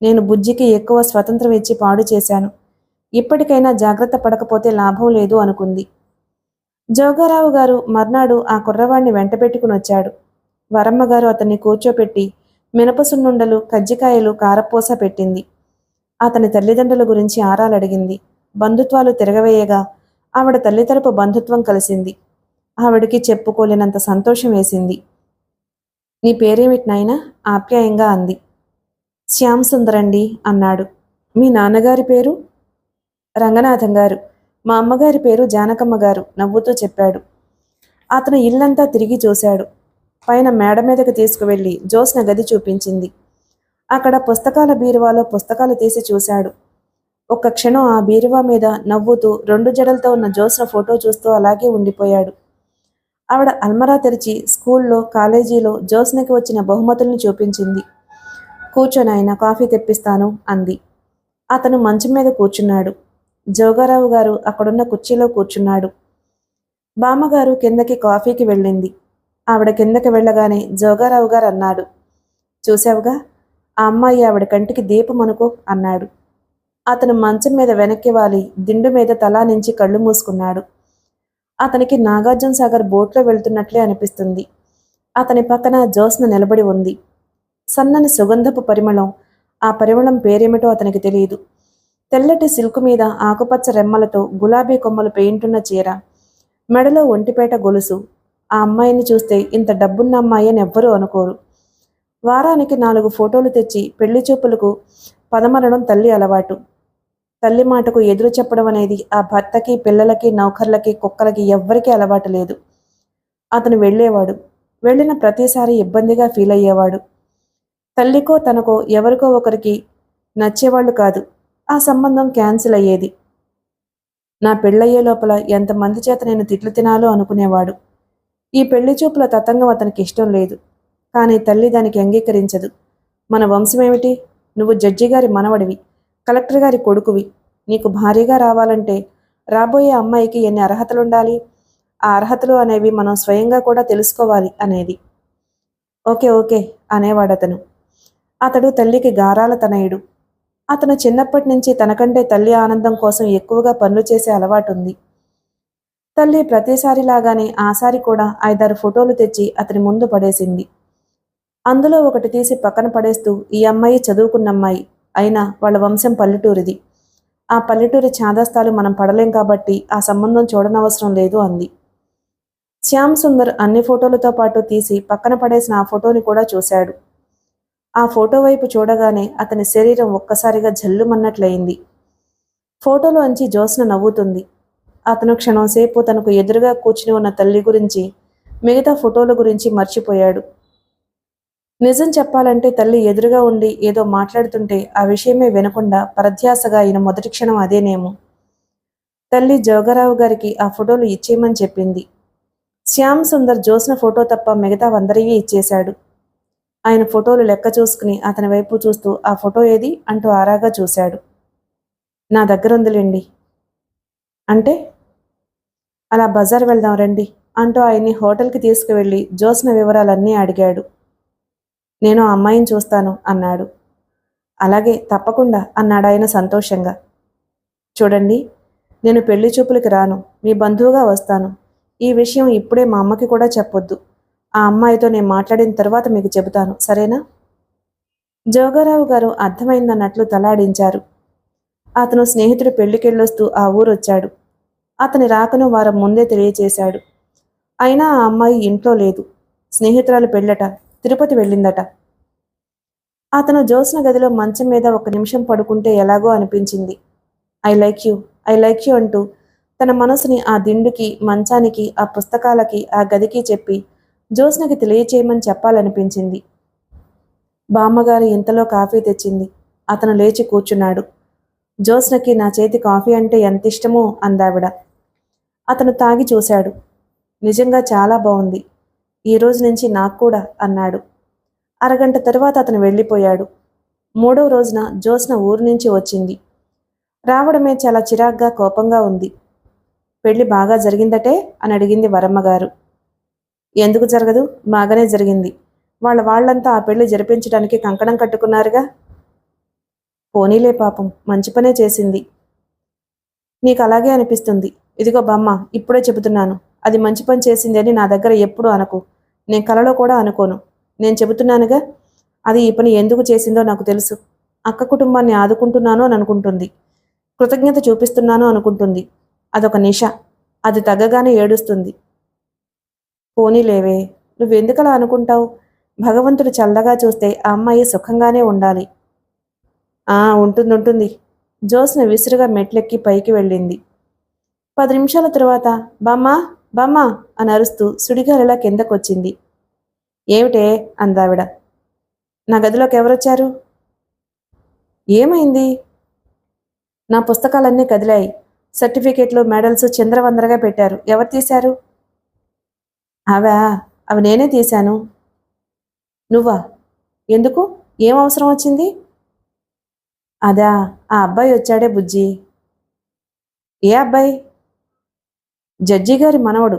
నేను బుజ్జికి ఎక్కువ స్వతంత్రం ఇచ్చి పాడు చేశాను. ఇప్పటికైనా జాగ్రత్త పడకపోతే లాభం లేదు అనుకుంది. జోగారావు గారు మర్నాడు ఆ కుర్రవాణ్ణి వెంటబెట్టుకుని వచ్చాడు. వరమ్మగారు అతన్ని కూర్చోపెట్టి మినపసున్నుండలు, కజ్జికాయలు, కారపూస పెట్టింది. అతని తల్లిదండ్రుల గురించి ఆరాలడిగింది. బంధుత్వాలు తిరగవేయగా ఆవిడ తల్లితరపు బంధుత్వం కలిసింది. ఆవిడికి చెప్పుకోలేనంత సంతోషం వేసింది. నీ పేరేమిటి నాయనా? ఆప్యాయంగా అంది. శ్యామ్ సుందరండి అన్నాడు. మీ నాన్నగారి పేరు? రంగనాథం గారు. మా అమ్మగారి పేరు జానకమ్మ గారు నవ్వుతూ చెప్పాడు. అతను ఇల్లంతా తిరిగి చూశాడు. పైన మేడ మీదకి తీసుకువెళ్ళి జ్యోత్స్న గది చూపించింది. అక్కడ పుస్తకాల బీరువాలో పుస్తకాలు తీసి చూశాడు. ఒక్క క్షణం ఆ బీరువా మీద నవ్వుతూ 2 జడలతో ఉన్న జ్యోత్స్న ఫోటో చూస్తూ అలాగే ఉండిపోయాడు. ఆవిడ అల్మరా తెరిచి స్కూల్లో కాలేజీలో జ్యోత్స్నకి వచ్చిన బహుమతుల్ని చూపించింది. కూర్చొనైనా కాఫీ తెప్పిస్తాను అంది. అతను మంచం మీద కూర్చున్నాడు. జోగారావు గారు అక్కడున్న కుర్చీలో కూర్చున్నాడు. బామ్మగారు కిందకి కాఫీకి వెళ్ళింది. ఆవిడ కిందకి వెళ్ళగానే జోగారావు గారు అన్నాడు, చూసావుగా, ఆ అమ్మాయి ఆవిడ కంటికి దీపం అనుకో అన్నాడు. అతను మంచం మీద వెనక్కి వాలి దిండు మీద తలా నుంచి కళ్ళు మూసుకున్నాడు. అతనికి నాగార్జున సాగర్ బోట్లో వెళ్తున్నట్లే అనిపిస్తుంది. అతని పక్కన జ్యోత్స్న నిలబడి ఉంది. సన్నని సుగంధపు పరిమళం. ఆ పరిమళం పేరేమిటో అతనికి తెలియదు. తెల్లటి సిల్కు మీద ఆకుపచ్చ రెమ్మలతో గులాబీ కొమ్మలు పెయింటున్న చీర, మెడలో ఒంటిపేట గొలుసు. ఆ అమ్మాయిని చూస్తే ఇంత డబ్బున్న అమ్మాయి అని ఎవ్వరూ అనుకోరు. వారానికి 4 ఫోటోలు తెచ్చి పెళ్లి చూపులకు పదమరడం తల్లి అలవాటు. తల్లి మాటకు ఎదురు చెప్పడం అనేది ఆ భర్తకి, పిల్లలకి, నౌకర్లకి, కుక్కలకి ఎవ్వరికీ అలవాటు లేదు. అతను వెళ్ళేవాడు. వెళ్ళిన ప్రతిసారి ఇబ్బందిగా ఫీల్ అయ్యేవాడు. తల్లికో తనకో ఎవరికో ఒకరికి నచ్చేవాళ్లు కాదు. ఆ సంబంధం క్యాన్సిల్ అయ్యేది. నా పెళ్ళయ్యే లోపల ఎంతమంది చేత నేను తిట్లు తినాలో అనుకునేవాడు. ఈ పెళ్లి చూపుల తతంగం అతనికి ఇష్టం లేదు. కానీ తల్లి దానికి అంగీకరించదు. మన వంశమేమిటి? నువ్వు జడ్జి గారి మనవడివి, కలెక్టర్ గారి కొడుకువి. నీకు భారీగా రావాలంటే రాబోయే అమ్మాయికి ఎన్ని అర్హతలుండాలి? ఆ అర్హతలు అనేవి మనం స్వయంగా కూడా తెలుసుకోవాలి అనేది. ఓకే ఓకే అనేవాడతను. అతడు తల్లికి గారాల తనయుడు. అతను చిన్నప్పటి నుంచి తనకంటే తల్లి ఆనందం కోసం ఎక్కువగా పనులు చేసే అలవాటుంది. తల్లి ప్రతిసారిలాగానే ఆసారి కూడా 5-6 ఫోటోలు తెచ్చి అతని ముందు పడేసింది. అందులో ఒకటి తీసి పక్కన పడేస్తూ, ఈ అమ్మాయి చదువుకున్నమ్మాయి, అయినా వాళ్ళ వంశం పల్లెటూరిది. ఆ పల్లెటూరి ఛాదస్తాలు మనం పడలేం కాబట్టి ఆ సంబంధం చూడనవసరం లేదు అంది. శ్యామ్ సుందర్ అన్ని ఫోటోలతో పాటు తీసి పక్కన పడేసిన ఆ ఫోటోని కూడా చూశాడు. ఆ ఫోటో వైపు చూడగానే అతని శరీరం ఒక్కసారిగా జల్లుమన్నట్లయింది. ఫోటోలోంచి జ్యోత్స్న నవ్వుతుంది. అతను క్షణంసేపు తనకు ఎదురుగా కూర్చుని ఉన్న తల్లి గురించి, మిగతా ఫోటోల గురించి మర్చిపోయాడు. నిజం చెప్పాలంటే తల్లి ఎదురుగా ఉండి ఏదో మాట్లాడుతుంటే ఆ విషయమే వినకుండా పరధ్యాసగా అయిన మొదటి క్షణం అదేనేమో. తల్లి జోగారావు గారికి ఆ ఫోటోలు ఇచ్చేయమని చెప్పింది. శ్యామ్ సుందర్ జ్యోత్స్న ఫోటో తప్ప మిగతా అందరివి ఇచ్చేశాడు. ఆయన ఫోటోలు లెక్క చూసుకుని అతని వైపు చూస్తూ ఆ ఫోటో ఏది అంటూ ఆరాగా చూశాడు. నా దగ్గరుందిలేండి. అంటే? అలా బజార్ వెళ్దాం రండి అంటూ ఆయన్ని హోటల్కి తీసుకువెళ్ళి జ్యోత్స్న వివరాలన్నీ అడిగాడు. నేను ఆ అమ్మాయిని చూస్తాను అన్నాడు. అలాగే తప్పకుండా అన్నాడాయన సంతోషంగా. చూడండి, నేను పెళ్లి చూపులకి రాను, మీ బంధువుగా వస్తాను. ఈ విషయం ఇప్పుడే మా అమ్మకి కూడా చెప్పొద్దు. ఆ అమ్మాయితో నేను మాట్లాడిన తర్వాత మీకు చెబుతాను, సరేనా? జోగారావు గారు అర్థమైందన్నట్లు తలాడించారు. అతను స్నేహితుడు పెళ్లికెళ్ళొస్తూ ఆ ఊరొచ్చాడు. అతని రాకను వారం ముందే తెలియచేశాడు. అయినా ఆ అమ్మాయి ఇంట్లో లేదు. స్నేహితురాలు పెళ్ళట, తిరుపతి వెళ్ళిందట. అతను జ్యోత్స్న గదిలో మంచం మీద 1 నిమిషం పడుకుంటే ఎలాగో అనిపించింది. I like you, I like you అంటూ తన మనసుని ఆ దిండుకి, మంచానికి, ఆ పుస్తకాలకి, ఆ గదికి చెప్పి జ్యోత్స్నకి తెలియచేయమని చెప్పాలనిపించింది. బామ్మగారు ఇంతలో కాఫీ తెచ్చింది. అతను లేచి కూర్చున్నాడు. జ్యోత్స్నకి నా చేతి కాఫీ అంటే ఎంత ఇష్టమో అందావిడ. అతను తాగి చూశాడు. నిజంగా చాలా బాగుంది. ఈ రోజు నుంచి నాకు కూడా అన్నాడు. అరగంట తరువాత అతను వెళ్ళిపోయాడు. 3వ రోజున జ్యోత్స్న ఊరు నుంచి వచ్చింది. రావడమే చాలా చిరాగ్గా, కోపంగా ఉంది. పెళ్లి బాగా జరిగిందటే అని అడిగింది వరమ్మగారు. ఎందుకు జరగదు? బాగానే జరిగింది. వాళ్ళంతా ఆ పెళ్లి జరిపించడానికి కంకణం కట్టుకున్నారుగా. పోనీలే పాపం, మంచి పనే చేసింది. నీకు అలాగే అనిపిస్తుంది. ఇదిగో బామ్మ, ఇప్పుడే చెబుతున్నాను, అది మంచి పని చేసింది అని నా దగ్గర ఎప్పుడూ అనకు. నేను కలలో కూడా అనుకోను. నేను చెబుతున్నానుగా, అది ఈ పని ఎందుకు చేసిందో నాకు తెలుసు. అక్క కుటుంబాన్ని ఆదుకుంటున్నాను అని అనుకుంటుంది. కృతజ్ఞత చూపిస్తున్నాను అనుకుంటుంది. అదొక నిష. అది తగ్గగానే ఏడుస్తుంది. పోనీలేవే, నువ్వెందుకలా అనుకుంటావు? భగవంతుడు చల్లగా చూస్తే ఆ అమ్మాయి సుఖంగానే ఉండాలి. ఉంటుంది. జ్యోత్స్న విసురుగా మెట్లెక్కి పైకి వెళ్ళింది. 10 నిమిషాల తరువాత బామ్మా బామ్మా అని అరుస్తూ సుడిగాలిలా కిందకొచ్చింది. ఏమిటే అందావిడ. నా గదిలోకి ఎవరొచ్చారు? ఏమైంది? నా పుస్తకాలన్నీ కదిలాయి. సర్టిఫికేట్లు, మెడల్స్ చిందరవందరగా పెట్టారు. ఎవరు తీశారు? అవా? అవి నేనే తీశాను. నువ్వా? ఎందుకు? ఏం అవసరం వచ్చింది? అదా, ఆ అబ్బాయి వచ్చాడే బుజ్జి. ఏ అబ్బాయి? జడ్జి గారి మనవడు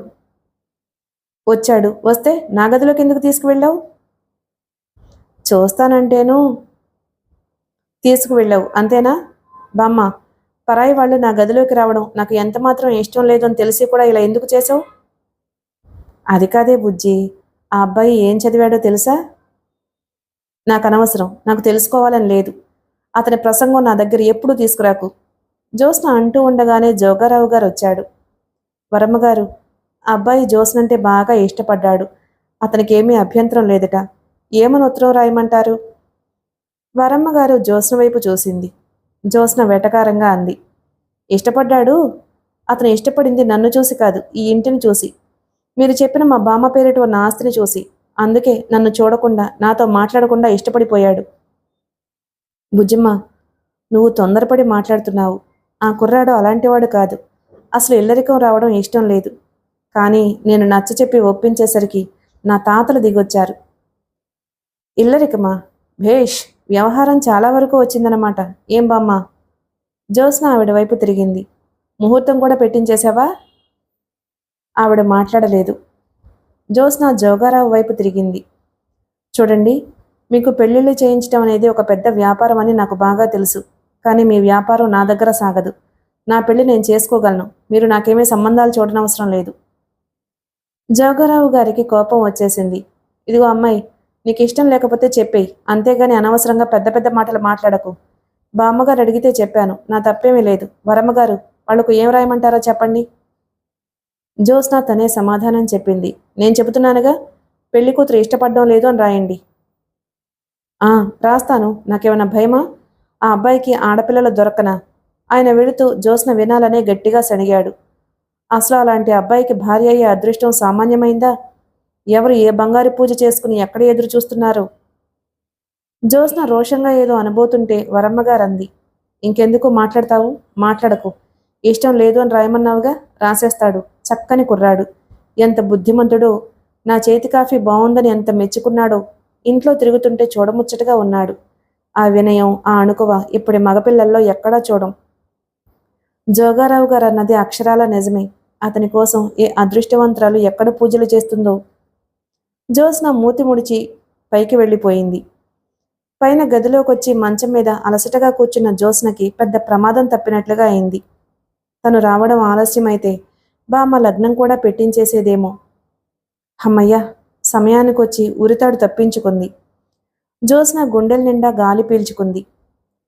వచ్చాడు. వస్తే నా గదిలోకి ఎందుకు తీసుకువెళ్ళావు? చూస్తానంటేను తీసుకువెళ్ళావు అంతేనా? బామ్మ, పరాయి వాళ్ళు నా గదిలోకి రావడం నాకు ఎంత మాత్రం ఇష్టం లేదని తెలిసి కూడా ఇలా ఎందుకు చేసావు? అది కాదే బుజ్జి, ఆ అబ్బాయి ఏం చదివాడో తెలుసా? నాకు అనవసరం, నాకు తెలుసుకోవాలని లేదు. అతని ప్రసంగం నా దగ్గర ఎప్పుడూ తీసుకురాకు. జ్యోత్స్న అంటూ ఉండగానే జోగారావు గారు వచ్చాడు. వరమ్మగారు, ఆ అబ్బాయి జ్యోత్స్నంటే బాగా ఇష్టపడ్డాడు. అతనికి ఏమీ అభ్యంతరం లేదట. ఏమని ఉత్తరం రాయమంటారు? వరమ్మగారు జ్యోత్స్న వైపు చూసింది. జ్యోత్స్న వెటకారంగా అంది, ఇష్టపడ్డాడు. అతను ఇష్టపడింది నన్ను చూసి కాదు, ఈ ఇంటిని చూసి. మీరు చెప్పిన మా బామ్మ పేరిట ఉన్న ఆస్తిని చూసి. అందుకే నన్ను చూడకుండా, నాతో మాట్లాడకుండా ఇష్టపడిపోయాడు. బుజ్జిమ్మ, నువ్వు తొందరపడి మాట్లాడుతున్నావు. ఆ కుర్రాడు అలాంటివాడు కాదు. అసలు ఇల్లరికం రావడం ఇష్టం లేదు. కానీ నేను నచ్చచెప్పి ఒప్పించేసరికి నా తాతలు దిగొచ్చారు. ఇల్లరికమా? భేష్, వ్యవహారం చాలా వరకు వచ్చిందన్నమాట. ఏం బామ్మ? జ్యోత్స్న ఆవిడ వైపు తిరిగింది. ముహూర్తం కూడా పెట్టించేశావా? ఆవిడ మాట్లాడలేదు. జ్యోత్స్న జోగారావు వైపు తిరిగింది. చూడండి, మీకు పెళ్లిళ్ళు చేయించడం అనేది ఒక పెద్ద వ్యాపారం అని నాకు బాగా తెలుసు. కానీ మీ వ్యాపారం నా దగ్గర సాగదు. నా పెళ్లి నేను చేసుకోగలను. మీరు నాకేమీ సంబంధాలు చూడనవసరం లేదు. జోగారావు గారికి కోపం వచ్చేసింది. ఇదిగో అమ్మాయి, నీకు ఇష్టం లేకపోతే చెప్పేయి, అంతేగాని అనవసరంగా పెద్ద పెద్ద మాటలు మాట్లాడకు. బామ్మగారు అడిగితే చెప్పాను, నా తప్పేమీ లేదు. వరమ్మగారు, వాళ్లకు ఏం రాయమంటారో చెప్పండి. జ్యోత్స్న తనే సమాధానం చెప్పింది. నేను చెబుతున్నానుగా, పెళ్లి కూతురు ఇష్టపడడం లేదు అని రాయండి. రాస్తాను. నాకేమైనా భయమా? ఆ అబ్బాయికి ఆడపిల్లలు దొరకనా? ఆయన వెళుతూ జ్యోత్స్న వినాలనే గట్టిగా సణిగాడు. అసలు అలాంటి అబ్బాయికి భార్య అయ్యే అదృష్టం సామాన్యమైందా? ఎవరు ఏ బంగారు పూజ చేసుకుని ఎక్కడ ఎదురు చూస్తున్నారు? జ్యోత్స్న రోషంగా ఏదో అనబోతుంటే వరమ్మగారంది, ఇంకెందుకు మాట్లాడతావు? మాట్లాడకు. ఇష్టం లేదు అని రాయమన్నావుగా, రాసేస్తాడు. చక్కని కుర్రాడు, ఎంత బుద్ధిమంతుడో. నా చేతి కాఫీ బాగుందని ఎంత మెచ్చుకున్నాడో. ఇంట్లో తిరుగుతుంటే చూడముచ్చటగా ఉన్నాడు. ఆ వినయం, ఆ అణుకువ ఇప్పటి మగపిల్లల్లో ఎక్కడా చూడం. జోగారావు గారు అన్నది అక్షరాల నిజమే. అతని కోసం ఏ అదృష్టవంతురాలు ఎక్కడ పూజలు చేస్తుందో. జ్యోత్స్న మూతి ముడిచి పైకి వెళ్ళిపోయింది. పైన గదిలోకొచ్చి మంచం మీద అలసటగా కూర్చున్న జ్యోత్స్నకి పెద్ద ప్రమాదం తప్పినట్లుగా అయింది. తను రావడం ఆలస్యమైతే బామ్మ లగ్నం కూడా పెట్టించేసేదేమో. హమ్మయ్య, సమయానికొచ్చి ఉరితాడు తప్పించుకుంది. జ్యోత్స్న గుండెల నిండా గాలి పీల్చుకుంది.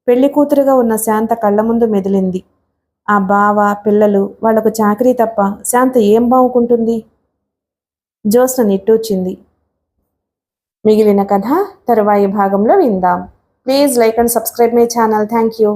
పెళ్లి కూతురుగా ఉన్న శాంత కళ్ల ముందు మెదిలింది. ఆ బావ, పిల్లలు, వాళ్లకు చాకరీ తప్ప శాంత ఏం బావుకుంటుంది? జ్యోత్స్న నిట్టూర్చింది. మిగిలిన కథ తరువాయి భాగంలో విందాం. Please like and subscribe my channel. Thank you.